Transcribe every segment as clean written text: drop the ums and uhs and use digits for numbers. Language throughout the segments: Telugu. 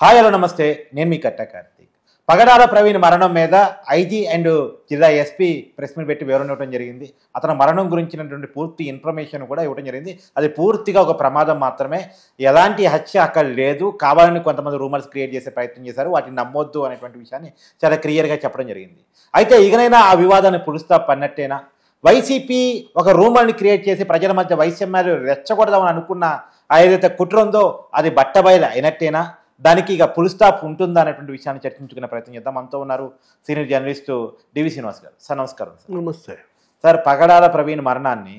హాయ్ హలో నమస్తే, నేను మీ కట్ట కార్తీక్. పగడాల ప్రవీణ్ మరణం మీద ఐజీ అండ్ జిల్లా ఎస్పీ ప్రెస్ మీట్ పెట్టి వివరణ ఇవ్వడం జరిగింది. అతని మరణం గురించినటువంటి పూర్తి ఇన్ఫర్మేషన్ కూడా ఇవ్వడం జరిగింది. అది పూర్తిగా ఒక ప్రమాదం మాత్రమే, ఎలాంటి హత్య అక్కడ లేదు, కావాలని కొంతమంది రూమర్స్ క్రియేట్ చేసే ప్రయత్నం చేశారు, వాటిని నమ్మొద్దు అనేటువంటి విషయాన్ని చాలా క్లియర్గా చెప్పడం జరిగింది. అయితే ఇకనైనా ఆ వివాదాన్ని పులుస్తా పన్నట్టేనా? వైసీపీ ఒక రూమర్ని క్రియేట్ చేసి ప్రజల మధ్య వైషమ్యాలు రెచ్చగొడదామని అనుకున్న ఏదైతే కుట్ర ఉందో అది బట్టబయలు అయినట్టేనా? దానికి ఇక ఫుల్ స్టాప్ ఉంటుందా అనేటువంటి విషయాన్ని చర్చించుకునే ప్రయత్నం చేద్దాం. మనతో ఉన్నారు సీనియర్ జర్నలిస్టు డివి శ్రీనివాస్ గారు. సార్ నమస్కారం. నమస్తే సార్, పగడాల ప్రవీణ్ మరణాన్ని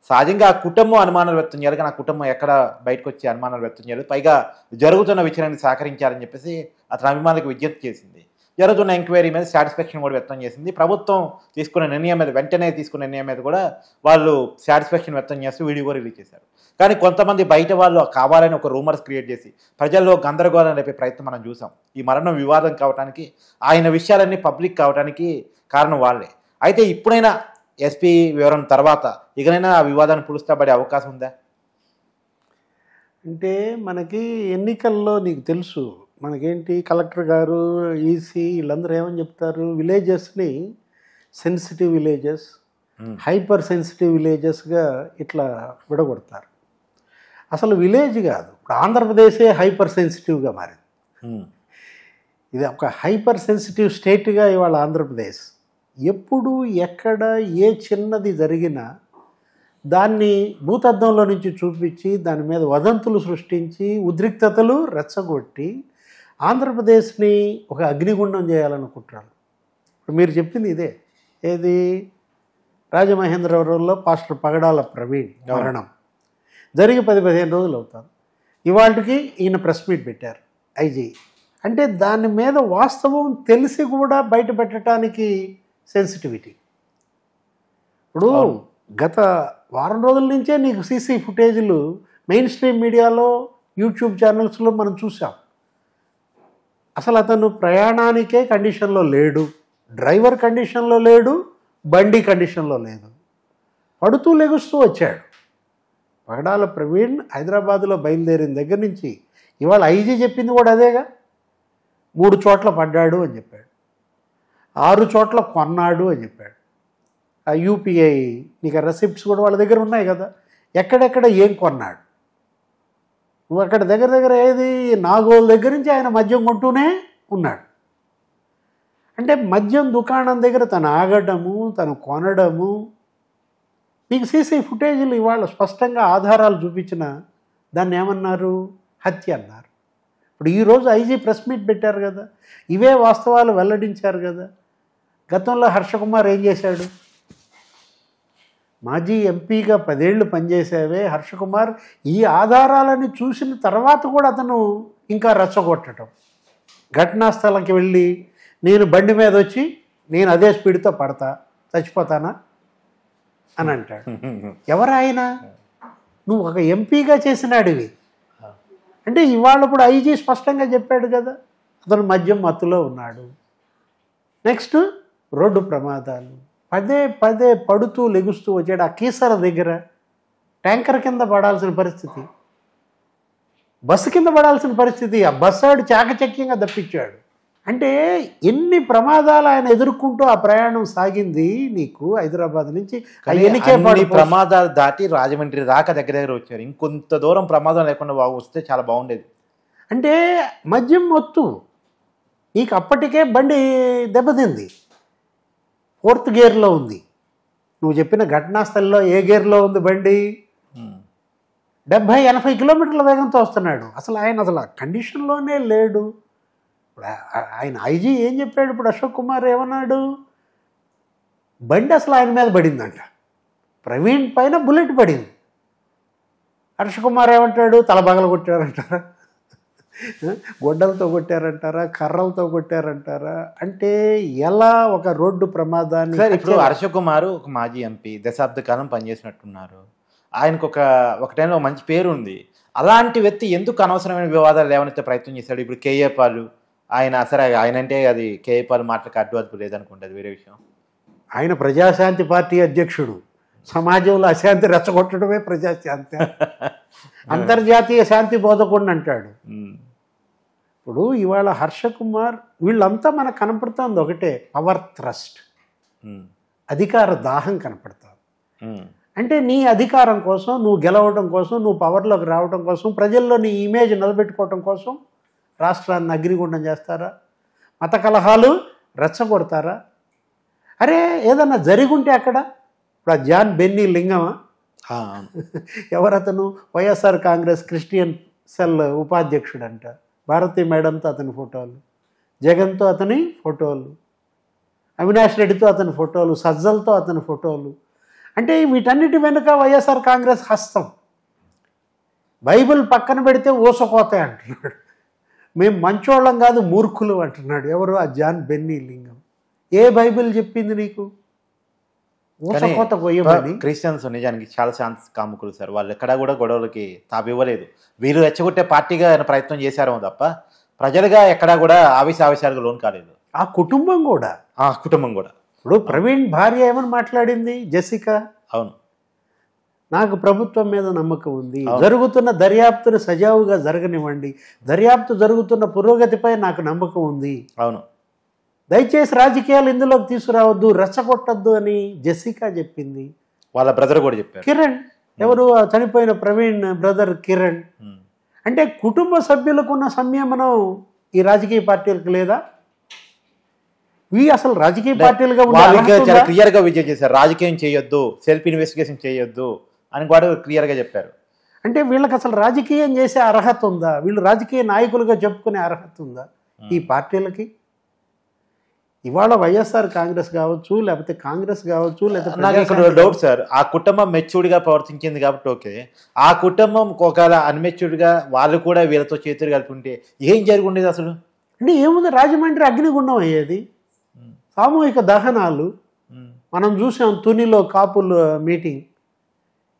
సహజంగా ఆ కుటుంబం అనుమానాలు వ్యక్తం చేయాలి, కానీ ఆ కుటుంబం ఎక్కడ బయటకు వచ్చి అనుమానాలు వ్యక్తం చేయాలి, పైగా జరుగుతున్న విచారణకు సహకరించాలని చెప్పేసి అతని అభిమానులకు విజ్ఞప్తి చేసింది. జరుగుతున్న ఎంక్వైరీ మీద సాటిస్ఫాక్షన్ కూడా వ్యక్తం చేసింది. ప్రభుత్వం తీసుకున్న నిర్ణయం మీద, వెంటనే తీసుకున్న నిర్ణయం మీద కూడా వాళ్ళు సాటిస్ఫాక్షన్ వ్యక్తం చేస్తూ వీడియో కూడా రిలీజ్ చేశారు. కానీ కొంతమంది బయట వాళ్ళు కావాలని ఒక రూమర్స్ క్రియేట్ చేసి ప్రజల్లో గందరగోళం రేపే ప్రయత్నం మనం చూసాం. ఈ మరణం వివాదం కావడానికి, ఆయన విషయాలన్నీ పబ్లిక్ కావడానికి కారణం వాళ్ళే. అయితే ఇప్పుడైనా ఎస్పీ వివరణ తర్వాత ఇకనైనా ఆ వివాదాన్ని పులుస్తాబడే అవకాశం ఉందా? అంటే మనకి ఎన్నికల్లో నీకు తెలుసు, మనకేంటి కలెక్టర్ గారు, ఈసీ వీళ్ళందరూ ఏమని చెప్తారు, విలేజెస్ని సెన్సిటివ్ విలేజెస్, హైపర్ సెన్సిటివ్ విలేజెస్గా ఇట్లా విడగొడతారు. అసలు విలేజ్ కాదు, ఇప్పుడు ఆంధ్రప్రదేశే హైపర్ సెన్సిటివ్గా మారింది. ఇది ఒక హైపర్ సెన్సిటివ్ స్టేట్గా ఇవాళ ఆంధ్రప్రదేశ్. ఎప్పుడు ఎక్కడ ఏ చిన్నది జరిగినా దాన్ని భూతద్దంలో నుంచి చూపించి దాని మీద వదంతులు సృష్టించి ఉద్రిక్తతలు రెచ్చగొట్టి ఆంధ్రప్రదేశ్ని ఒక అగ్నిగుండం చేయాలనుకుంటున్నారు. ఇప్పుడు మీరు చెప్పింది ఇదే. ఏది? రాజమహేంద్రవరంలో పాస్టర్ పగడాల ప్రవీణ్ మరణం జరిగి 10-15 రోజులు అవుతారు. ఇవాళకి ఈయన ప్రెస్ మీట్ పెట్టారు ఐజీ. అంటే దాని మీద వాస్తవం తెలిసి కూడా బయట పెట్టడానికి సెన్సిటివిటీ. ఇప్పుడు గత వారం రోజుల నుంచే నీకు సీసీ ఫుటేజీలు మెయిన్ స్ట్రీమ్ మీడియాలో, యూట్యూబ్ ఛానల్స్లో మనం చూసాం. అసలు అతను ప్రయాణానికే కండిషన్లో లేడు, డ్రైవర్ కండిషన్లో లేడు, బండి కండిషన్లో లేదు, పడుతూ లెగుస్తూ వచ్చాడు. పగడాల ప్రవీణ్ హైదరాబాద్లో బయలుదేరిన దగ్గర నుంచి ఇవాళ ఐజీ చెప్పింది కూడా అదేగా. 3 చోట్ల పడ్డాడు అని చెప్పాడు, 6 చోట్ల కొన్నాడు అని చెప్పాడు. ఆ యూపీఐ నీకు రెసిప్ట్స్ కూడా వాళ్ళ దగ్గర ఉన్నాయి కదా, ఎక్కడెక్కడ ఏం కొన్నాడు. నువ్వు అక్కడ దగ్గర దగ్గర ఏది నాగోల్ దగ్గర నుంచి ఆయన మద్యం కొంటూనే ఉన్నాడు. అంటే మద్యం దుకాణం దగ్గర తను ఆగడము, తను కొనడము, నీకు సీసీ ఫుటేజీలు ఇవాళ స్పష్టంగా ఆధారాలు చూపించిన దాన్ని ఏమన్నారు? హత్య అన్నారు. ఇప్పుడు ఈరోజు ఐజీ ప్రెస్ మీట్ పెట్టారు కదా, ఇవే వాస్తవాలు వెల్లడించారు కదా. గతంలో హర్షకుమార్ ఏం చేశాడు? మాజీ ఎంపీగా 10 ఏళ్ళు పనిచేసావే హర్షకుమార్, ఈ ఆధారాలని చూసిన తర్వాత కూడా అతను ఇంకా రెచ్చగొట్టడం. ఘటనా స్థలంకి వెళ్ళి నేను బండి మీద వచ్చి నేను అదే స్పీడ్తో పడతా, చచ్చిపోతానా అని అంటాడు. ఎవరాయన? నువ్వు ఒక ఎంపీగా చేసినాడివి. అంటే ఇవాళ ఇప్పుడు ఐజీ స్పష్టంగా చెప్పాడు కదా, అతను మద్యం మత్తులో ఉన్నాడు. నెక్స్ట్ రోడ్డు ప్రమాదాలు, పదే పడుతూ లెగుస్తూ వచ్చాడు. ఆ కీసర దగ్గర ట్యాంకర్ కింద పడాల్సిన పరిస్థితి, బస్సు కింద పడాల్సిన పరిస్థితి, ఆ బస్సాడు చాకచక్యంగా తప్పించాడు. అంటే ఎన్ని ప్రమాదాలు ఆయన ఎదుర్కొంటూ ఆ ప్రయాణం సాగింది నీకు హైదరాబాద్ నుంచి. ప్రమాదాలు దాటి రాజమండ్రి దాకా దగ్గర వచ్చారు. ఇంకొంత దూరం ప్రమాదం లేకుండా వస్తే చాలా బాగుండేది. అంటే మద్యం మత్తు నీకు అప్పటికే బండి దెబ్బతింది, 4th గేర్లో ఉంది. నువ్వు చెప్పిన ఘటనా స్థలంలో ఏ గేర్లో ఉంది బండి? 70-80 కిలోమీటర్ల వేగంతో వస్తున్నాడు. అసలు కండిషన్లోనే లేడు. ఆయన ఐజీ ఏం చెప్పాడు? ఇప్పుడు అశోక్ కుమార్ ఏమన్నాడు? బండి అసలు ఆయన మీద పడిందంట, ప్రవీణ్ పైన బుల్లెట్ పడింది. హర్ష కుమార్ ఏమంటాడు? తలబగలు కొట్టారంటారా, గొడ్డలతో కొట్టారంటారా, కర్రలతో కొట్టారంటారా? అంటే ఎలా ఒక రోడ్డు ప్రమాదాన్ని. ఇప్పుడు హర్ష కుమార్ ఒక మాజీ ఎంపీ, దశాబ్ద కాలం పనిచేసినట్టున్నారు. ఆయనకు ఒక టైంలో మంచి పేరు ఉంది. అలాంటి వ్యక్తి ఎందుకు అనవసరమైన వివాదాలు లేవనెత్తే ప్రయత్నం చేశాడు? ఇప్పుడు కేఏ పాలు ఆయన, సరే ఆయన అంటే అది కేఏ పాలు మాటలకు అడ్డు అదుపు లేదనుకుంటుంది, వేరే విషయం. ఆయన ప్రజాశాంతి పార్టీ అధ్యక్షుడు. సమాజంలో అశాంతి రెచ్చగొట్టడమే ప్రజాశాంతి. అంతర్జాతీయ శాంతి బోధకుడిని అంటాడు. ఇప్పుడు ఇవాళ హర్ష కుమార్ వీళ్ళంతా మనకు కనపడుతుంది ఒకటే, పవర్ థ్రస్ట్, అధికార దాహం కనపడుతుంది. అంటే నీ అధికారం కోసం, నువ్వు గెలవడం కోసం, నువ్వు పవర్లోకి రావడం కోసం, ప్రజల్లో నీ ఇమేజ్ నిలబెట్టుకోవడం కోసం రాష్ట్రాన్ని అగ్నిగుండం చేస్తారా? మత కలహాలు రెచ్చగొడతారా? అరే ఏదన్నా జరిగుంటే అక్కడ ఇప్పుడు ఆ జాన్ బెన్నీ లింగమా ఎవరతను? వైఎస్ఆర్ కాంగ్రెస్ క్రిస్టియన్ సెల్ ఉపాధ్యక్షుడంట. భారతీ మేడంతో అతని ఫోటోలు, జగన్తో అతని ఫోటోలు, అవినాష్ రెడ్డితో అతని ఫోటోలు, సజ్జలతో అతని ఫోటోలు. అంటే వీటన్నిటి వెనుక వైఎస్ఆర్ కాంగ్రెస్ హస్తం. బైబిల్ పక్కన పెడితే ఊసకోతే అంటున్నాడు. మేము మంచోళ్ళం కాదు మూర్ఖులు అంటున్నాడు. ఎవరు? ఆ జాన్ బెన్నీ లింగం. ఏ బైబిల్ చెప్పింది నీకు ఊసకోత పోయమని? క్రిస్టియన్స్ నిజానికి చాలా శాంతి కాముకులు సార్. వాళ్ళు ఎక్కడా కూడా గొడవలకి తావివ్వలేదు. వీరు రెచ్చగొట్టే పార్టీగా ప్రయత్నం చేశారేమో తప్ప ప్రజలుగా ఎక్కడా కూడా ఆవేశాలకు లోన్ కాలేదు. ఆ కుటుంబం కూడా ఇప్పుడు ప్రవీణ్ భార్య ఏమని మాట్లాడింది? జెసికా, అవును, నాకు ప్రభుత్వం మీద నమ్మకం ఉంది, జరుగుతున్న దర్యాప్తును సజావుగా జరగనివ్వండి, దర్యాప్తు జరుగుతున్న పురోగతిపై నాకు నమ్మకం ఉంది, అవును, దయచేసి రాజకీయాలు ఇందులోకి తీసుకురావద్దు, రెచ్చగొట్టద్దు అని జెసికా చెప్పింది. వాళ్ళ బ్రదర్ కూడా చెప్పారు, కిరణ్. ఎవరు? చనిపోయిన ప్రవీణ్ బ్రదర్ కిరణ్. అంటే కుటుంబ సభ్యులకు ఉన్న సంయమనం ఈ రాజకీయ పార్టీలకు లేదా? అసలు రాజకీయ పార్టీలుగా చాలా క్లియర్ గా విజయం చేశారు. రాజకీయం చేయొద్దు, సెల్ఫ్ ఇన్వెస్టిగేషన్ చేయొద్దు అని కూడా క్లియర్ గా చెప్పారు. అంటే వీళ్ళకి అసలు రాజకీయం చేసే అర్హత ఉందా? వీళ్ళు రాజకీయ నాయకులుగా చెప్పుకునే అర్హత ఉందా ఈ పార్టీలకి? ఇవాళ వైఎస్ఆర్ కాంగ్రెస్ కావచ్చు, లేకపోతే కాంగ్రెస్ కావచ్చు, లేకపోతే నాకు ఇక్కడ డౌట్ సార్. ఆ కుటుంబం మెచ్యూర్డ్ గా ప్రవర్తించింది కాబట్టి ఓకే. ఆ కుటుంబం ఒకవేళ అన్మెచ్యూర్డ్ గా వాళ్ళు కూడా వీళ్ళతో చేతులు కలిపి ఉంటే ఏం జరుగుండేది అసలు? అంటే ఏముంది, రాజమండ్రి అగ్నిగుండం అయ్యేది. సామూహిక దహనాలు మనం చూసాం. తునిలో కాపులు మీటింగ్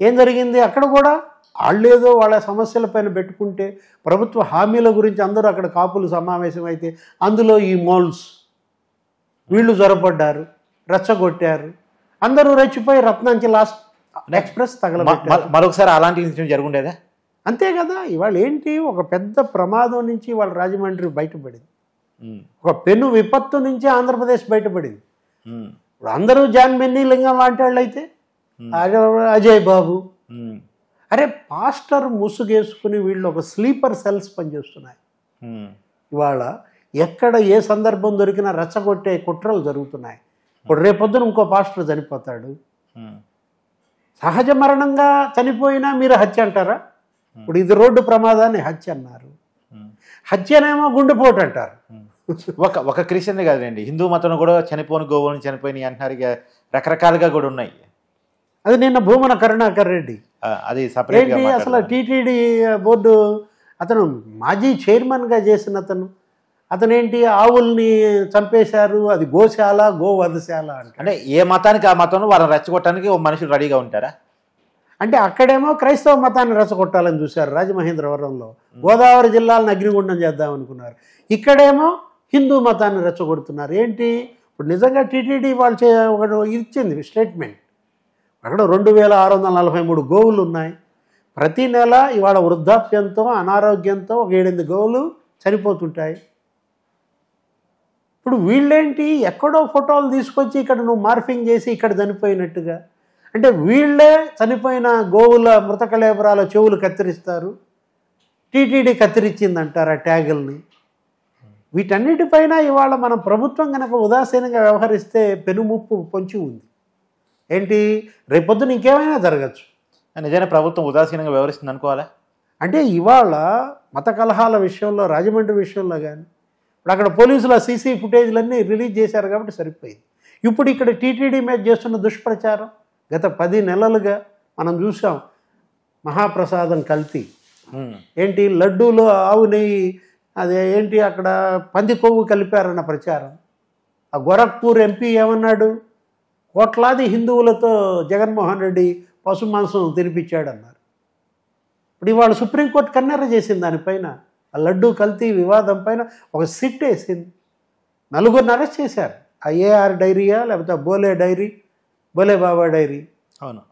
ఏం జరిగింది? అక్కడ కూడా వాళ్ళేదో వాళ్ళ సమస్యలపైన పెట్టుకుంటే, ప్రభుత్వ హామీల గురించి అందరూ అక్కడ కాపులు సమావేశం అయితే అందులో ఈ మోల్స్ వీళ్ళు జ్వరపడ్డారు, రెచ్చగొట్టారు, అందరూ రెచ్చిపోయి రత్నాంచల్ ఎక్స్ప్రెస్ తగలబెట్టారు. మరొకసారి అలాంటి ఇన్సిడెంట్ జరుగుండేదా? అంతే కదా. ఇవాళ ఏంటి, ఒక పెద్ద ప్రమాదం నుంచి ఇవాళ రాజమండ్రి బయటపడింది, ఒక పెను విపత్తు నుంచి ఆంధ్రప్రదేశ్ బయటపడింది. ఇప్పుడు అందరూ జాన్ బెన్నీ లింగం లాంటి వాళ్ళు అయితే, అజయ్ బాబు, అరే పాస్టర్ ముసుగేసుకుని వీళ్ళు ఒక స్లీపర్ సెల్స్ పనిచేస్తున్నాయి. ఇవాళ ఎక్కడ ఏ సందర్భం దొరికినా రెచ్చగొట్టే కుట్రలు జరుగుతున్నాయి. ఇప్పుడు రేపొద్దున ఇంకో పాస్టర్ చనిపోతాడు, సహజ మరణంగా చనిపోయినా మీరు హత్య అంటారా? ఇప్పుడు ఇది రోడ్డు ప్రమాదాన్ని హత్య అన్నారు, హత్యనేమో గుండెపోటు అంటారు. ఒక క్రిస్టియన్ కాదండి, హిందూ మతంలో కూడా చనిపోని గోవుని చనిపోయినాయి అంటున్నారు. ఇక రకరకాలుగా కూడా ఉన్నాయి. అది నిన్న భూమన కరుణాకర్ రెడ్డి అది ఏంటి అసలు టీటీడీ బోర్డు అతను మాజీ చైర్మన్గా చేసిన అతనేంటి ఆవుల్ని చంపేశారు, అది గోశాల గోవధశాల అంటే ఏ మతానికి ఆ మతంలో వాళ్ళని రెచ్చగొట్టడానికి ఓ మనుషులు రెడీగా ఉంటారా? అంటే అక్కడేమో క్రైస్తవ మతాన్ని రెచ్చగొట్టాలని చూశారు రాజమహేంద్రవరంలో, గోదావరి జిల్లాలను అగ్నిగుండం చేద్దామనుకున్నారు. ఇక్కడేమో హిందూ మతాన్ని రెచ్చగొడుతున్నారు. ఏంటి ఇప్పుడు నిజంగా టీటీడీ వాళ్ళు ఒకటి ఇచ్చింది స్టేట్మెంట్, అక్కడ 2643 గోవులు ఉన్నాయి. ప్రతి నెల ఇవాళ వృద్ధాప్యంతో అనారోగ్యంతో ఒక 7-8 గోవులు చనిపోతుంటాయి. ఇప్పుడు వీళ్ళేంటి ఎక్కడో ఫోటోలు తీసుకొచ్చి ఇక్కడ నువ్వు మార్ఫింగ్ చేసి ఇక్కడ చనిపోయినట్టుగా, అంటే వీళ్ళే చనిపోయిన గోవుల మృతకళేబరాల చెవులు కత్తిరిస్తారు, టీటీడీ కత్తిరించిందంటారు ఆ ట్యాగుల్ని. వీటన్నిటిపైన ఇవాళ మనం ప్రభుత్వం కనుక ఉదాసీనంగా వ్యవహరిస్తే పెనుముప్పు పొంచి ఉంది. ఏంటి రేపొద్దున ఇంకేమైనా జరగచ్చు. నిజంగా ప్రభుత్వం ఉదాసీనంగా వ్యవహరిస్తుంది అనుకోవాలా? అంటే ఇవాళ మత కలహాల విషయంలో, రాజమండ్రి విషయంలో కానీ ఇప్పుడు అక్కడ పోలీసులు సీసీ ఫుటేజ్లన్నీ రిలీజ్ చేశారు కాబట్టి సరిపోయింది. ఇప్పుడు ఇక్కడ టీటీడీ మీద చేస్తున్న దుష్ప్రచారం గత 10 నెలలుగా మనం చూసాం. మహాప్రసాదం కల్తీ, ఏంటి లడ్డూలో ఆవు నెయ్యి, అదే ఏంటి అక్కడ పంది కొవ్వు కలిపారన్న ప్రచారం. ఆ గోరఖ్పూర్ ఎంపీ ఏమన్నాడు, కోట్లాది హిందువులతో జగన్మోహన్ రెడ్డి పశు మాంసం తినిపించాడన్నారు. ఇప్పుడు ఇవాళ సుప్రీంకోర్టు కన్నెర్ర చేసింది దానిపైన, ఆ లడ్డూ కల్తీ వివాదం పైన ఒక సిట్ వేసింది. 4 అరెస్ట్ చేశారు. ఆ ఏఆర్ డైరీయా లేకపోతే బోలే బాబా డైరీ. అవును.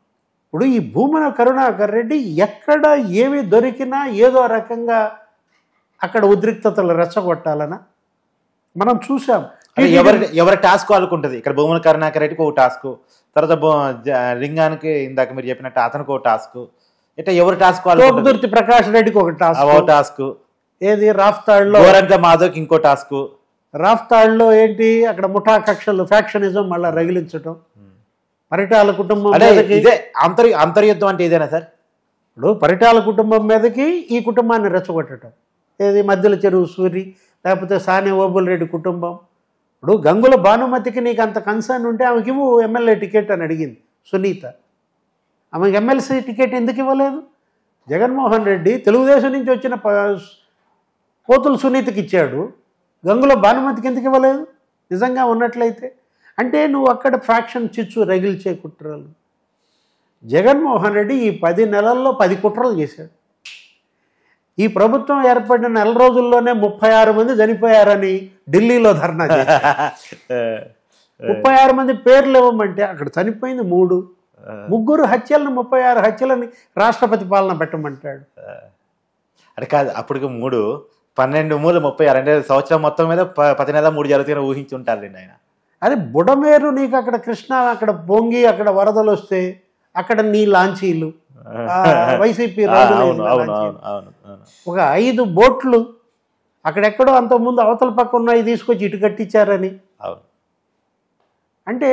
ఇప్పుడు ఈ భూమన కరుణాకర్ రెడ్డి ఎక్కడ ఏమి దొరికినా ఏదో రకంగా అక్కడ ఉద్రిక్తతలు రెచ్చగొట్టాలనా? మనం చూసాం. అది ఎవరి టాస్క్ వాళ్ళకు ఉంటుంది. ఇక్కడ భూముల కరుణాకర్ రెడ్డికి ఒక టాస్క్, తర్వాత లింగానికి ఇందాక మీరు చెప్పినట్టు అతనికి ఒక టాస్క్, ఇట్లా ఎవరి టాస్క్ వాళ్ళు. తోపుదుర్తి ప్రకాష్ రెడ్డికి ఒక టాస్క్, ఏది రాఫ్తాడ్లో గోరంట్ల మాధవ్కి ఇంకో టాస్క్. రాఫ్తాడ్లో ఏంటి అక్కడ ముఠా కక్షలు, ఫ్యాక్షనిజం మళ్ళీ రగిలించటం. పరిటాల కుటుంబం ఇదే అంతర్యుద్ధం అంటే ఇదేనా సార్? ఇప్పుడు పరిటాల కుటుంబం మీదకి ఈ కుటుంబాన్ని రెచ్చగొట్టడం, ఏది మధ్యల చెరువు సూరి, లేకపోతే సానే ఓబుల్ రెడ్డి కుటుంబం. ఇప్పుడు గంగుల భానుమతికి నీకు అంత కన్సర్న్ ఉంటే ఆమెకి ఇవ్వు ఎమ్మెల్యే టికెట్ అని అడిగింది సునీత. ఆమెకి ఎమ్మెల్సీ టికెట్ ఎందుకు ఇవ్వలేదు? జగన్మోహన్ రెడ్డి తెలుగుదేశం నుంచి వచ్చిన పోతుల సునీతకి ఇచ్చాడు, గంగుల భానుమతికి ఎందుకు ఇవ్వలేదు? నిజంగా ఉన్నట్లయితే అంటే నువ్వు అక్కడ ఫ్యాక్షన్ చిచ్చు రగిల్చే కుట్రలు. జగన్మోహన్ రెడ్డి ఈ 10 నెలల్లో 10 కుట్రలు చేశాడు. ఈ ప్రభుత్వం ఏర్పడిన నెల రోజుల్లోనే 36 మంది చనిపోయారని ఢిల్లీలో ధర్నా చేశారు. 36 మంది పేర్లు ఇవ్వమంటే అక్కడ చనిపోయింది 3. 3 హత్యలను 36 హత్యలని రాష్ట్రపతి పాలన పెట్టమంటాడు. అంటే కాదు, అప్పటికి 3 12 3 36 అంటే సంవత్సరం మొత్తం మీద 10 నెలల 3 జరుగుతున్న ఊహించి ఉంటారు ఆయన. అదే బుడమేరు నీకు అక్కడ కృష్ణ అక్కడ పొంగి అక్కడ వరదలు వస్తే అక్కడ నీ లాంచీలు వైసీపీ ఒక 5 బోట్లు అక్కడెక్కడో అంతకుముందు అవతల పక్క ఉన్నాయి తీసుకొచ్చి ఇటు కట్టించారని. అంటే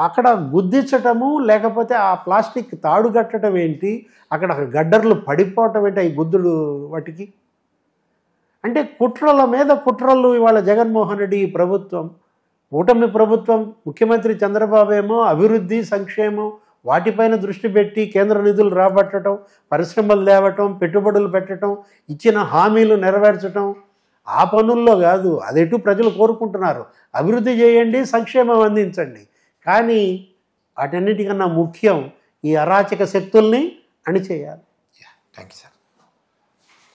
అక్కడ గుద్దించటము, లేకపోతే ఆ ప్లాస్టిక్ తాడు కట్టడం ఏంటి, అక్కడ గడ్డర్లు పడిపోవటం ఏంటి, అవి గుద్దుడు వాటికి. అంటే కుట్రల మీద కుట్రలు ఇవాళ జగన్మోహన్ రెడ్డి ఈ ప్రభుత్వం, కూటమి ప్రభుత్వం, ముఖ్యమంత్రి చంద్రబాబు ఏమో అభివృద్ధి సంక్షేమం వాటిపైన దృష్టి పెట్టి కేంద్ర నిధులు రాబట్టడం, పరిశ్రమలు తేవటం, పెట్టుబడులు పెట్టడం, ఇచ్చిన హామీలు నెరవేర్చడం, ఆ పనుల్లో కాదు. అదెటు ప్రజలు కోరుకుంటున్నారు, అభివృద్ధి చేయండి, సంక్షేమం అందించండి. కానీ వాటన్నిటికన్నా ముఖ్యం ఈ అరాచక శక్తుల్ని అణిచేయాలి. Thank you sir.